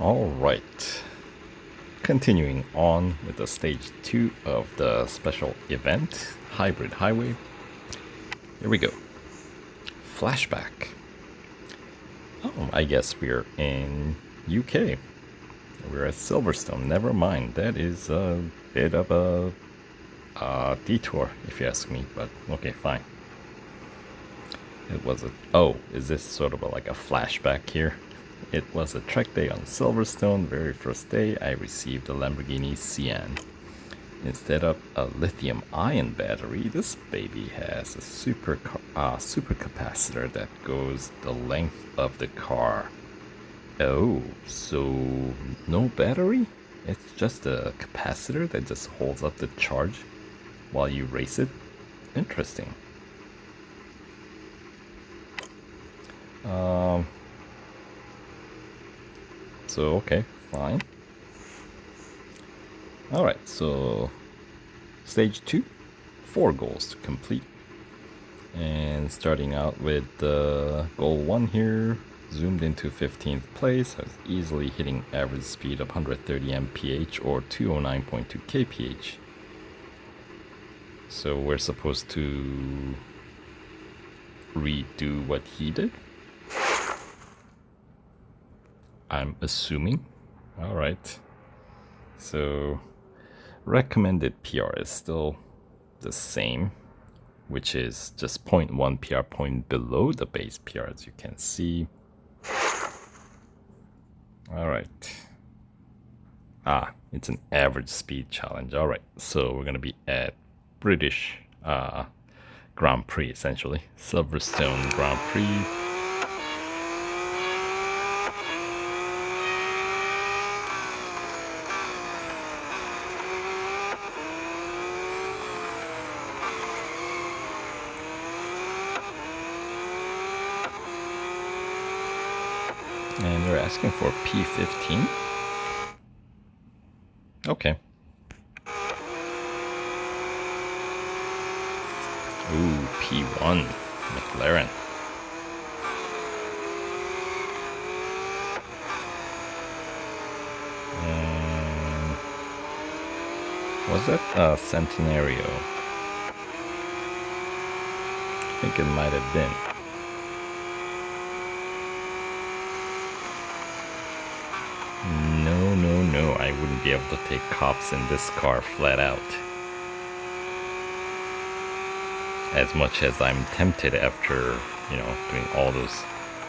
Alright, continuing on with the stage 2 of the special event, Hybrid Highway. Here we go. Flashback. Oh, I guess we're in UK. We're at Silverstone. Never mind, that is a bit of a detour, if you ask me, but okay, fine. It was a... Oh, is this sort of like a flashback here? It was a track day on Silverstone. Very first day, I received a Lamborghini Sián. Instead of a lithium-ion battery, this baby has a super capacitor that goes the length of the car. Oh, so no battery? It's just a capacitor that just holds up the charge while you race it? Interesting. So, okay, fine. Alright, so stage 2, 4 goals to complete. And starting out with goal 1 here, zoomed into 15th place. I was easily hitting average speed of 130 mph or 209.2 kph. So we're supposed to redo what he did? I'm assuming. Alright. So recommended PR is still the same, which is just 0.1 PR point below the base PR, as you can see. Alright. It's an average speed challenge. Alright, so we're gonna be at British Grand Prix, essentially. Silverstone Grand Prix. And they're asking for P15. Okay. Ooh, P1. McLaren. And was that Centenario? I think it might have been. No, I wouldn't be able to take cops in this car flat out. As much as I'm tempted after, doing all those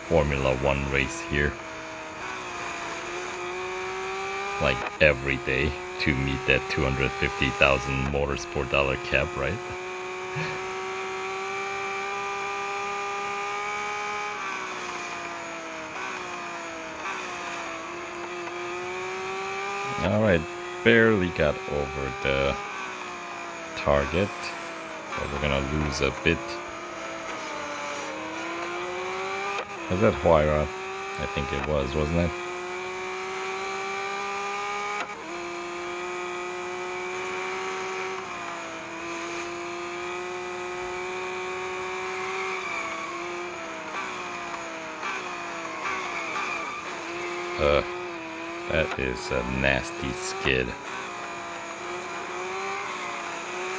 Formula 1 race here. Like every day to meet that $250,000 motorsport dollar cap, right? Alright, barely got over the target, but we're gonna lose a bit. Was that Huayra? I think it was, wasn't it? That is a nasty skid.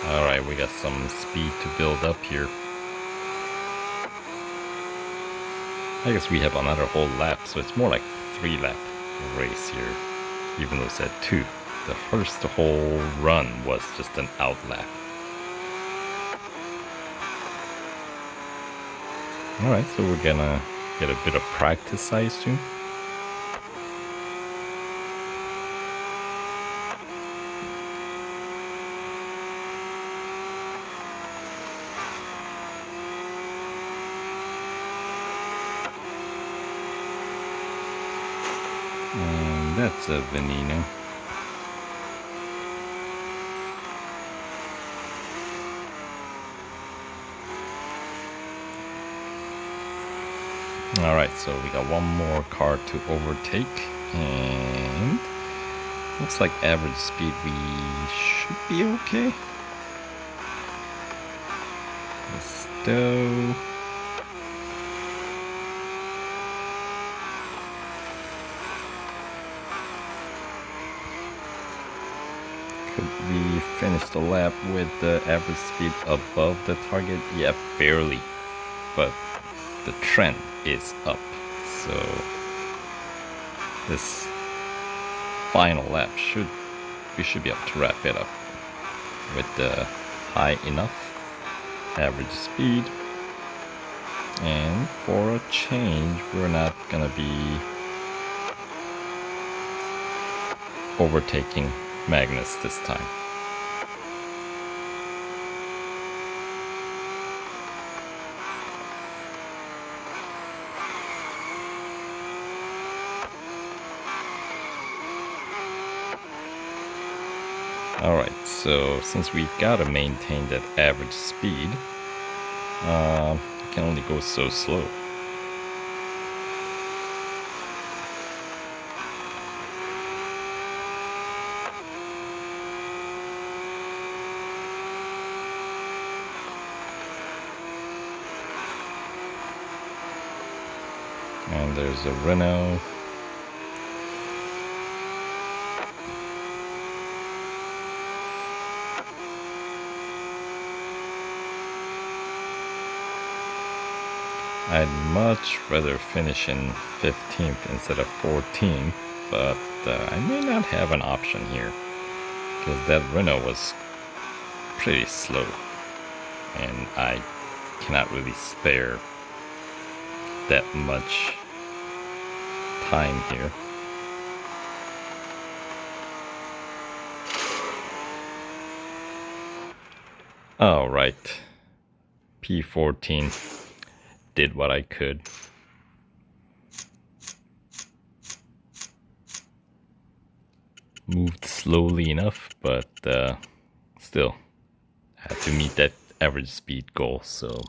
Alright, we got some speed to build up here. I guess we have another whole lap, so it's more like 3-lap race here, even though it's at 2. The first whole run was just an out lap. Alright, so we're gonna get a bit of practice, I assume. And that's a Veneno. Alright, so we got one more car to overtake, and looks like average speed we should be okay. Stow. Could we finish the lap with the average speed above the target? Yeah, barely. But the trend is up. So this final lap we should be able to wrap it up with the high enough average speed. And for a change, we're not gonna be overtaking Magnus this time. Alright, so since we gotta maintain that average speed, we can only go so slow. And there's a Renault. I'd much rather finish in 15th instead of 14th, but I may not have an option here, because that Renault was pretty slow, and I cannot really spare that much time here. Alright, P14 did what I could. Moved slowly enough, but still had to meet that average speed goal, so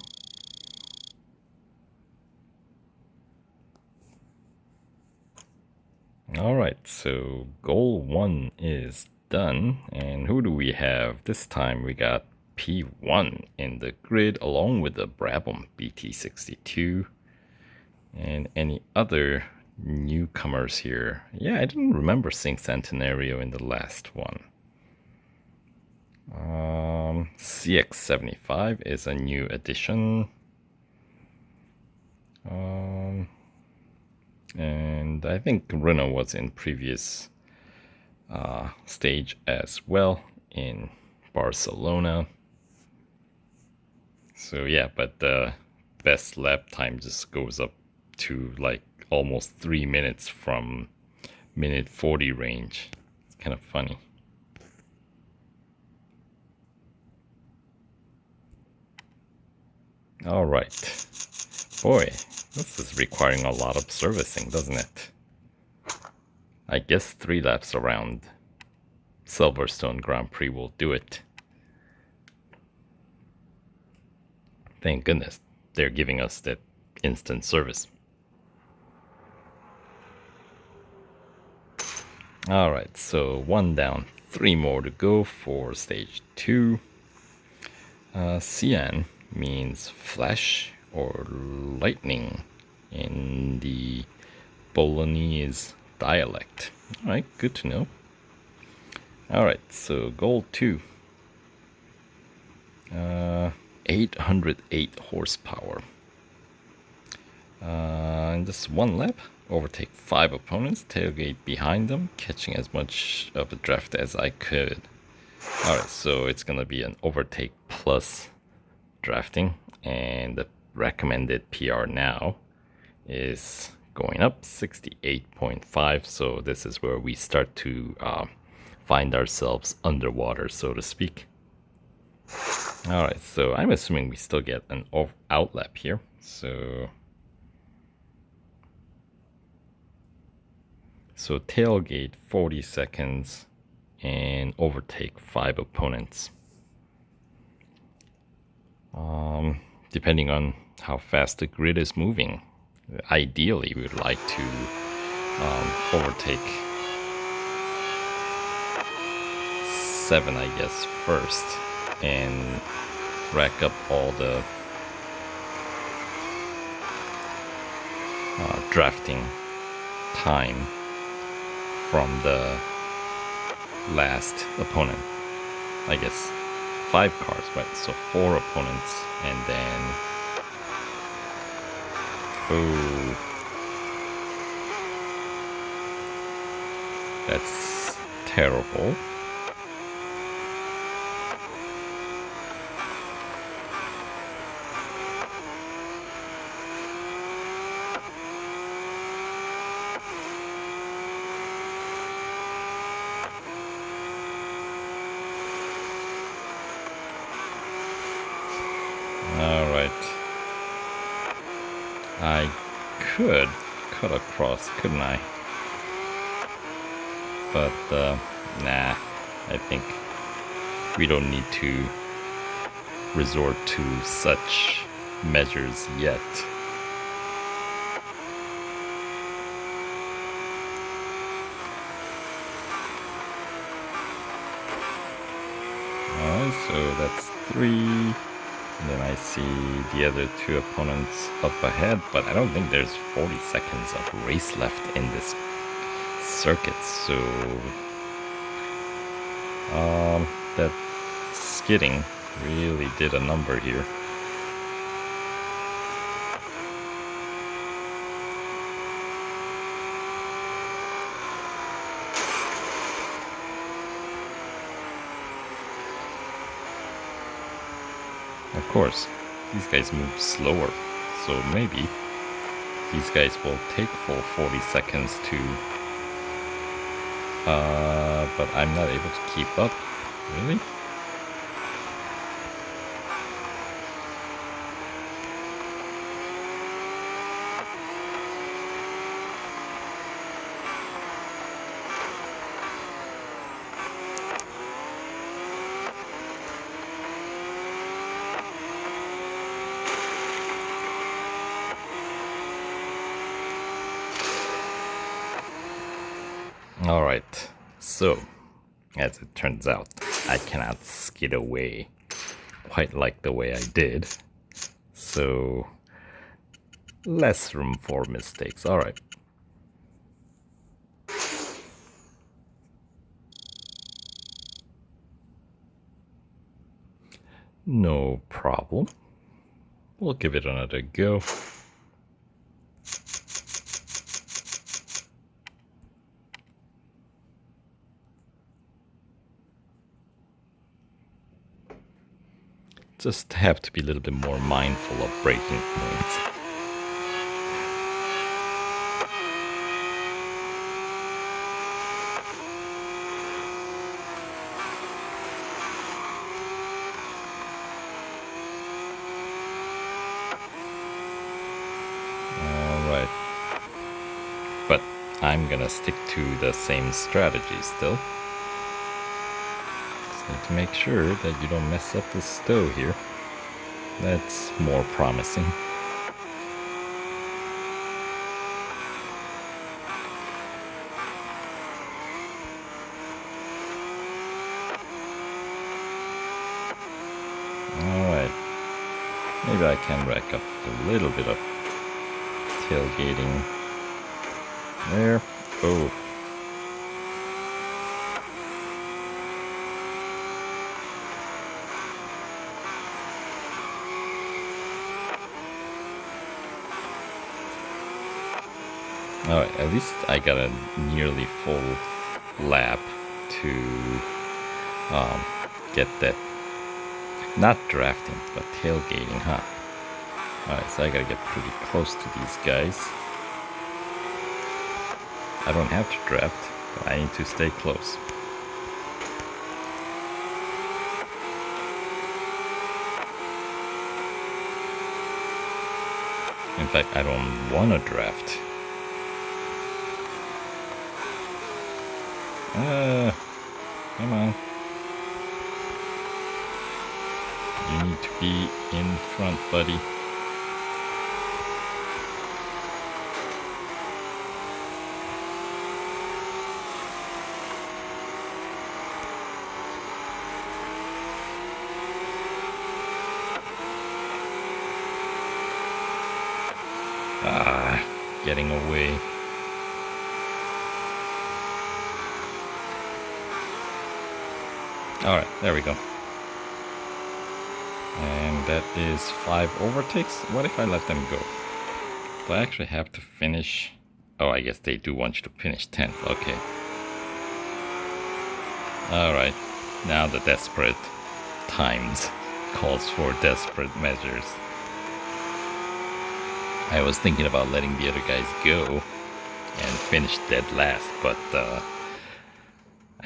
alright, so goal 1 is done, and who do we have this time? We got P1 in the grid along with the Brabham BT62 and any other newcomers here. Yeah, I didn't remember seeing Centenario in the last one. CX75 is a new addition. And I think Renault was in previous stage as well in Barcelona. So yeah, but the best lap time just goes up to like almost 3 minutes from minute 40 range. It's kind of funny. All right. Boy, this is requiring a lot of servicing, doesn't it? I guess 3 laps around Silverstone Grand Prix will do it. Thank goodness they're giving us that instant service. Alright, so 1 down, 3 more to go for stage 2. Sián means flash or lightning in the Bolognese dialect. Alright, good to know. Alright, so goal 2. 808 horsepower. In just 1 lap, overtake 5 opponents, tailgate behind them, catching as much of the draft as I could. Alright, so it's gonna be an overtake plus drafting, and the recommended PR now is going up 68.5, so this is where we start to find ourselves underwater, so to speak. Alright, so I'm assuming we still get an out lap here, so tailgate 40 seconds and overtake 5 opponents. Depending on how fast the grid is moving, ideally we would like to overtake 7, I guess, first, and rack up all the drafting time from the last opponent. I guess 5 cars, right? So 4 opponents, and then oh, that's terrible. Alright. I could cut across, couldn't I? But, nah. I think we don't need to resort to such measures yet. Alright, so that's 3. And then I see the other 2 opponents up ahead, but I don't think there's 40 seconds of race left in this circuit, so that skidding really did a number here. Of course, these guys move slower, so maybe these guys will take full 40 seconds to, but I'm not able to keep up. Really? Alright, so as it turns out, I cannot skid away quite like the way I did. So, less room for mistakes. Alright. No problem. We'll give it another go. Just have to be a little bit more mindful of braking points. Alright. But I'm gonna stick to the same strategy still. Need to make sure that you don't mess up the stow here. That's more promising. Alright. Maybe I can rack up a little bit of tailgating there. Oh. Alright, at least I got a nearly full lap to get that, not drafting, but tailgating, huh? Alright, so I gotta get pretty close to these guys. I don't have to draft, but I need to stay close. In fact, I don't want to draft. Come on. You need to be in front, buddy. Getting away. Alright, there we go. And that is 5 overtakes. What if I let them go? Do I actually have to finish? Oh, I guess they do want you to finish 10th. Okay. Alright. Now the desperate times calls for desperate measures. I was thinking about letting the other guys go and finish dead last, but I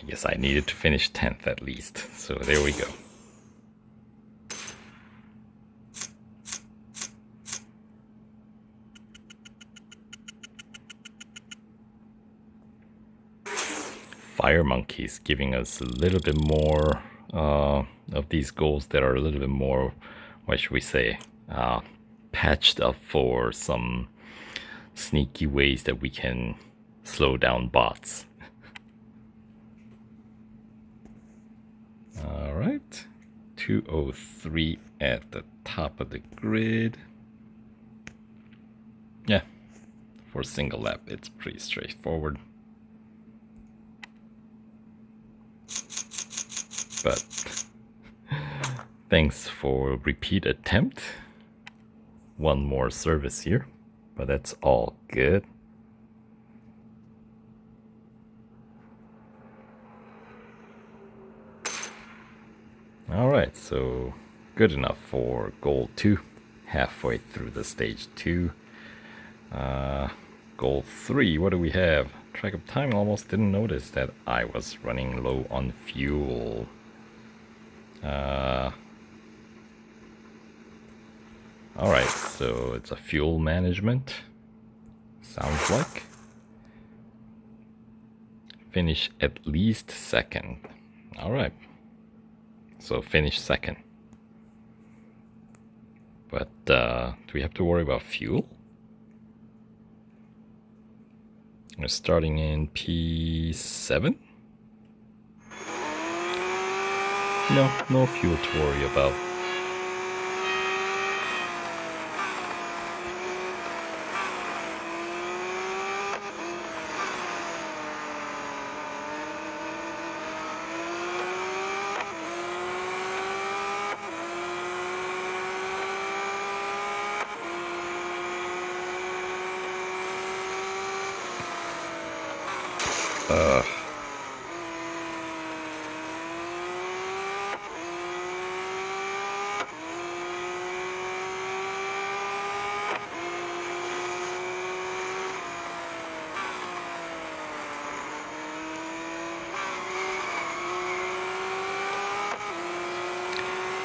guess I needed to finish 10th at least. So there we go. Fire monkeys giving us a little bit more of these goals that are a little bit more, what should we say, patched up for some sneaky ways that we can slow down bots. Alright, 203 at the top of the grid. Yeah, for a single lap it's pretty straightforward. But thanks for repeat attempt. One more service here, but that's all good. Alright, so good enough for goal 2, halfway through the stage 2. Goal 3, what do we have? Track of time, almost didn't notice that I was running low on fuel. Alright, so it's a fuel management, sounds like. Finish at least second. Alright, so finish second. But do we have to worry about fuel? We're starting in P7? No fuel to worry about.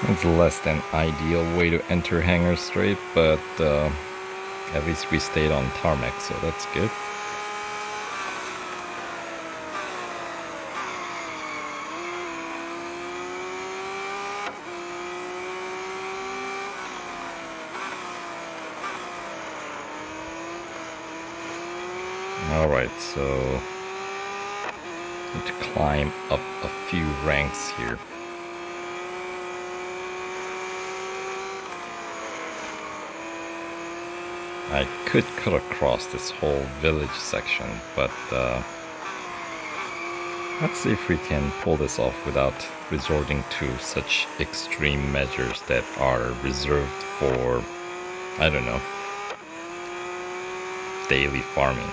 It's less than ideal way to enter Hangar Straight, but at least we stayed on tarmac, so that's good. Alright, so need to climb up a few ranks here. I could cut across this whole village section, but let's see if we can pull this off without resorting to such extreme measures that are reserved for, I don't know, daily farming.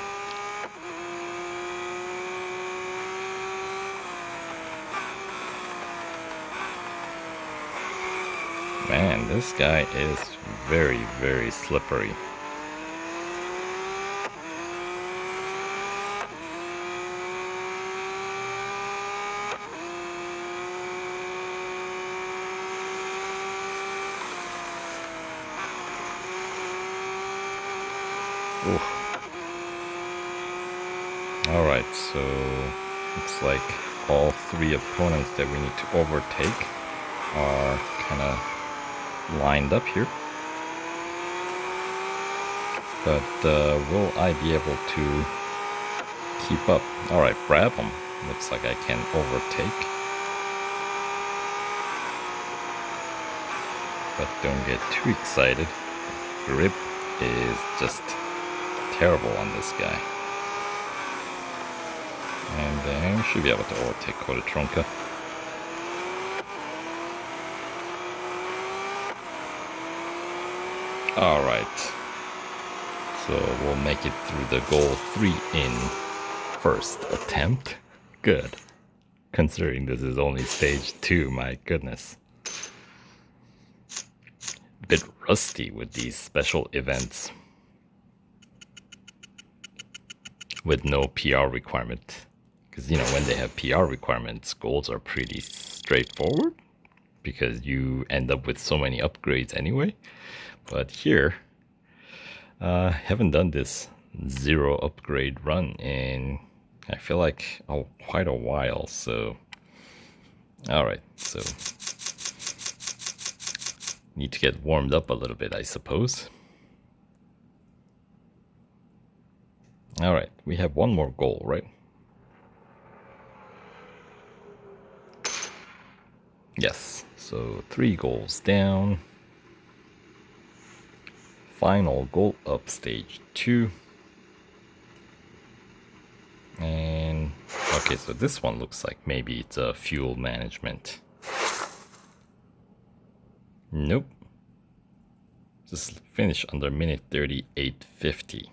Man, this guy is very, very slippery. Alright, so looks like all 3 opponents that we need to overtake are kind of lined up here. But will I be able to keep up? Alright, grab them. Looks like I can overtake. But don't get too excited. The grip is just terrible on this guy. And then we should be able to overtake Koda Trunka. Alright. So we'll make it through the goal 3 in first attempt. Good. Considering this is only stage 2, my goodness. A bit rusty with these special events. With no PR requirement. Because, when they have PR requirements, goals are pretty straightforward. Because you end up with so many upgrades anyway. But here, haven't done this 0 upgrade run in, I feel like, quite a while. So, alright, so need to get warmed up a little bit, I suppose. Alright, we have one more goal, right? Yes, so 3 goals down. Final goal up stage 2. And okay, so this one looks like maybe it's a fuel management. Nope. Just finish under minute 38:50.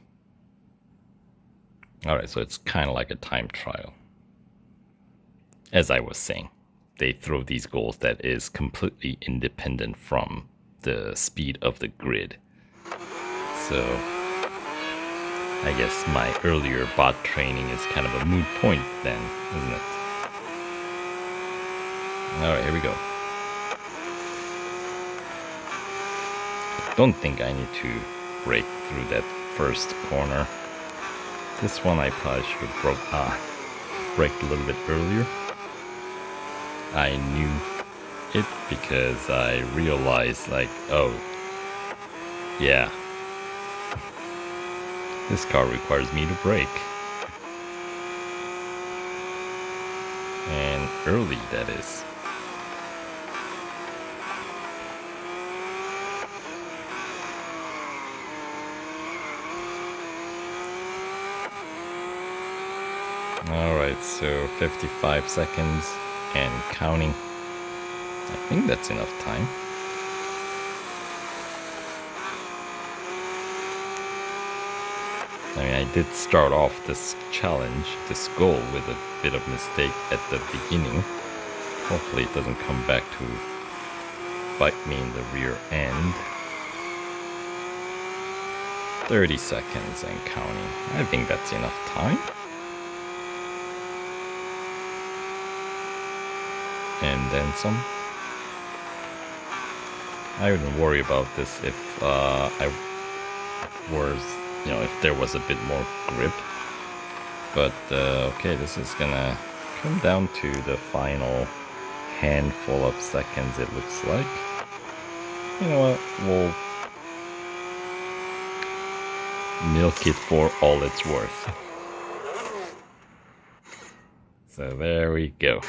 Alright, so it's kind of like a time trial. As I was saying, they throw these goals that is completely independent from the speed of the grid. So I guess my earlier bot training is kind of a moot point then, isn't it? Alright, here we go. Don't think I need to break through that first corner. This one I probably should have braked a little bit earlier. I knew it because I realized like, oh, yeah. This car requires me to brake. And early, that is. Alright, so 55 seconds and counting. I think that's enough time. I mean, I did start off this challenge, this goal, with a bit of mistake at the beginning. Hopefully it doesn't come back to bite me in the rear end. 30 seconds and counting. I think that's enough time. And then some. I wouldn't worry about this if I was, if there was a bit more grip. But okay, this is gonna come down to the final handful of seconds, it looks like. You know what, we'll milk it for all it's worth. So there we go.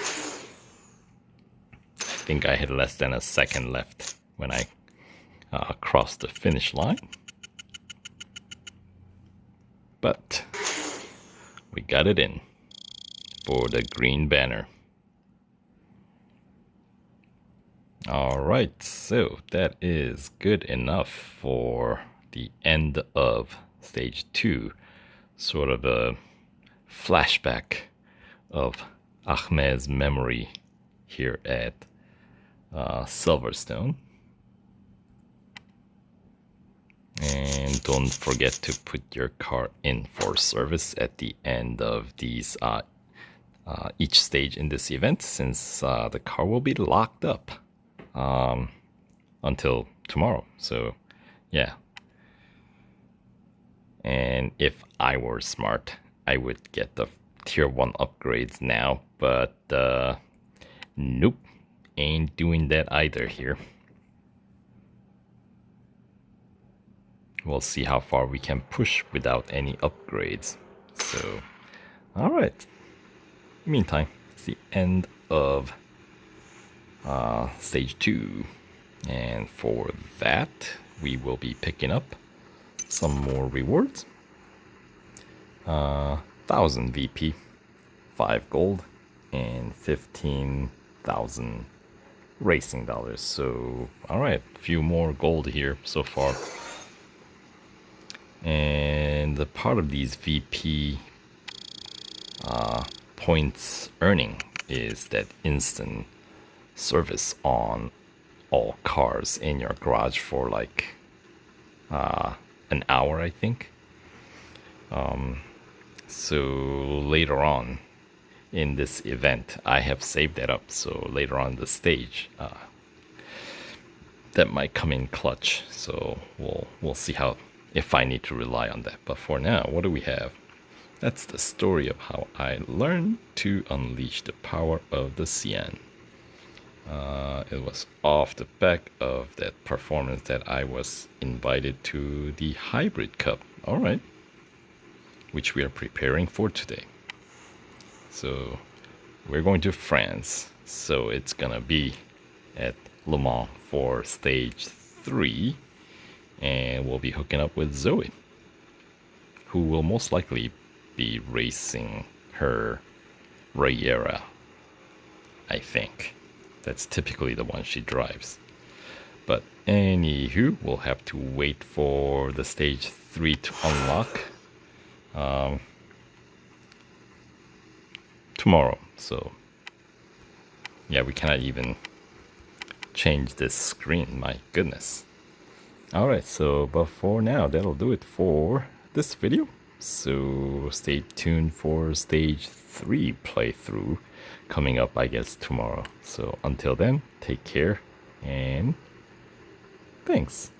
I think I had less than a second left when I crossed the finish line. But we got it in for the green banner. Alright, so that is good enough for the end of stage 2. Sort of a flashback of Ahmed's memory here at Silverstone. And don't forget to put your car in for service at the end of these each stage in this event, since the car will be locked up until tomorrow. So yeah, and if I were smart, I would get the tier 1 upgrades now, but nope, ain't doing that either here. We'll see how far we can push without any upgrades. So, alright. Meantime, it's the end of stage 2. And for that, we will be picking up some more rewards. 1,000 VP, 5 gold, and 15,000 racing dollars. So, alright, a few more gold here so far. And the part of these VP points earning is that instant service on all cars in your garage for like an hour, I think. So later on in this event, I have saved that up. So later on the stage, that might come in clutch. So we'll see how, if I need to rely on that. But for now, what do we have? That's the story of how I learned to unleash the power of the Sián. It was off the back of that performance that I was invited to the Hybrid Cup. All right. Which we are preparing for today. So we're going to France. So it's gonna be at Le Mans for stage 3. And we'll be hooking up with Zoe, who will most likely be racing her Rayera, I think. That's typically the one she drives. But anywho, we'll have to wait for the stage 3 to unlock tomorrow. So yeah, we cannot even change this screen, my goodness. Alright, so but for now, that'll do it for this video. So stay tuned for stage 3 playthrough coming up, I guess, tomorrow. So until then, take care and thanks.